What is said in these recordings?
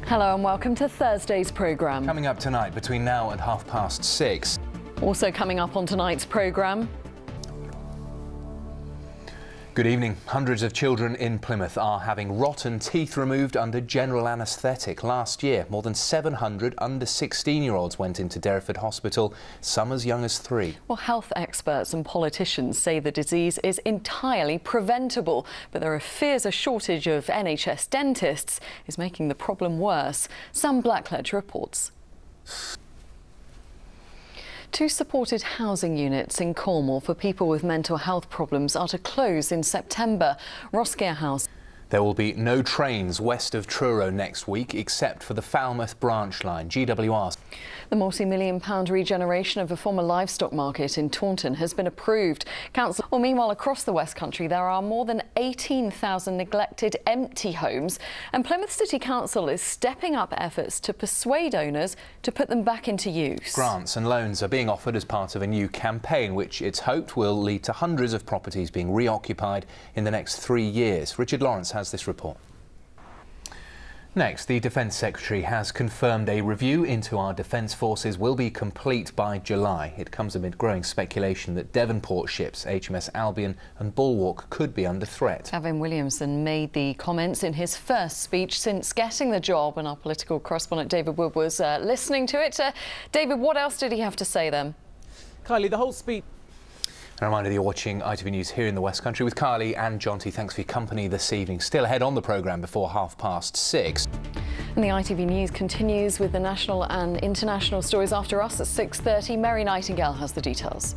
Hello and welcome to Thursday's programme. Coming up tonight between now and 6:30. Also coming up on tonight's programme. Good evening. Hundreds of children in Plymouth are having rotten teeth removed under general anaesthetic. Last year, more than 700 under 16-year-olds went into Derriford Hospital, some as young as 3. Well, health experts and politicians say the disease is entirely preventable, but there are fears a shortage of NHS dentists is making the problem worse. Sam Blackledge reports. 2 supported housing units in Cornwall for people with mental health problems are to close in September. Roscare House. There will be no trains west of Truro next week except for the Falmouth branch line. GWR. The multi-million-pound regeneration of a former livestock market in Taunton has been approved. Council. Well, meanwhile, across the West Country, there are more than 18,000 neglected empty homes, and Plymouth City Council is stepping up efforts to persuade owners to put them back into use. Grants and loans are being offered as part of a new campaign, which it's hoped will lead to hundreds of properties being reoccupied in the next 3 years. Richard Lawrence has this report. Next, the Defence Secretary has confirmed a review into our defence forces will be complete by July. It comes amid growing speculation that Devonport ships HMS Albion and Bulwark could be under threat. Gavin Williamson made the comments in his first speech since getting the job, and our political correspondent David Wood was listening to it. David, what else did he have to say then? Kylie, the whole speech. A reminder that you're watching ITV News here in the West Country with Kylie and Jonty. Thanks for your company this evening. Still ahead on the programme before 6:30. And the ITV News continues with the national and international stories after us at 6:30. Mary Nightingale has the details.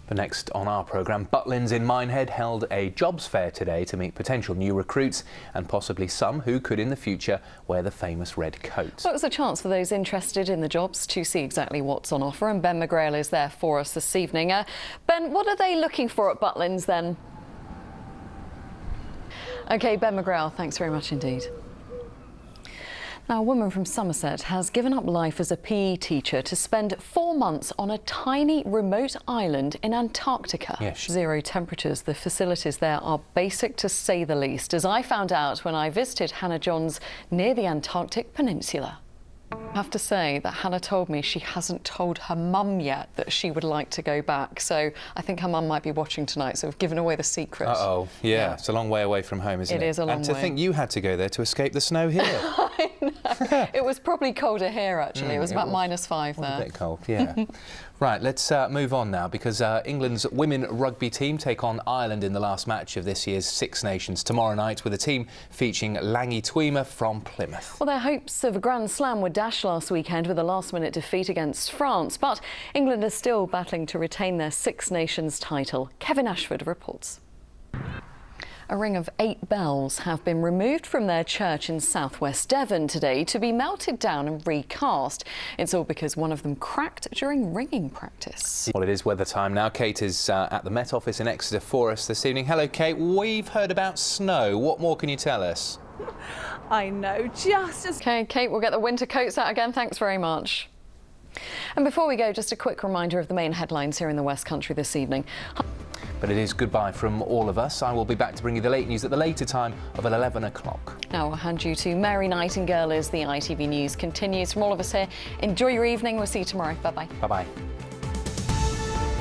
But next on our programme, Butlins in Minehead held a jobs fair today to meet potential new recruits and possibly some who could in the future wear the famous red coat. Well, it was a chance for those interested in the jobs to see exactly what's on offer, and Ben McGrail is there for us this evening. Ben, what are they looking for at Butlins then? OK, Ben McGrail, thanks very much indeed. Now, a woman from Somerset has given up life as a PE teacher to spend 4 months on a tiny remote island in Antarctica. Yes. 0 temperatures. The facilities there are basic to say the least, as I found out when I visited Hannah Johns near the Antarctic Peninsula. I have to say that Hannah told me she hasn't told her mum yet that she would like to go back, so I think her mum might be watching tonight, so we've given away the secret. Uh-oh, yeah, it's a long way away from home, isn't it? It is a long way. And to think you had to go there to escape the snow here. I know. It was probably colder here, actually. It was about -5 there. A bit cold, yeah. Right, let's move on now, because England's women rugby team take on Ireland in the last match of this year's Six Nations tomorrow night, with a team featuring Langi Tuima from Plymouth. Well, their hopes of a Grand Slam were dashed last weekend with a last-minute defeat against France, but England is still battling to retain their Six Nations title. Kevin Ashford reports. A ring of 8 bells have been removed from their church in southwest Devon today to be melted down and recast. It's all because one of them cracked during ringing practice. Well, it is weather time now. Kate is at the Met Office in Exeter for us this evening. Hello, Kate. We've heard about snow. What more can you tell us? I know, just as... OK, Kate, we'll get the winter coats out again. Thanks very much. And before we go, just a quick reminder of the main headlines here in the West Country this evening. But it is goodbye from all of us. I will be back to bring you the late news at the later time of 11 o'clock. Now I'll hand you to Mary Nightingale as the ITV News continues. From all of us here, enjoy your evening. We'll see you tomorrow. Bye-bye. Bye-bye.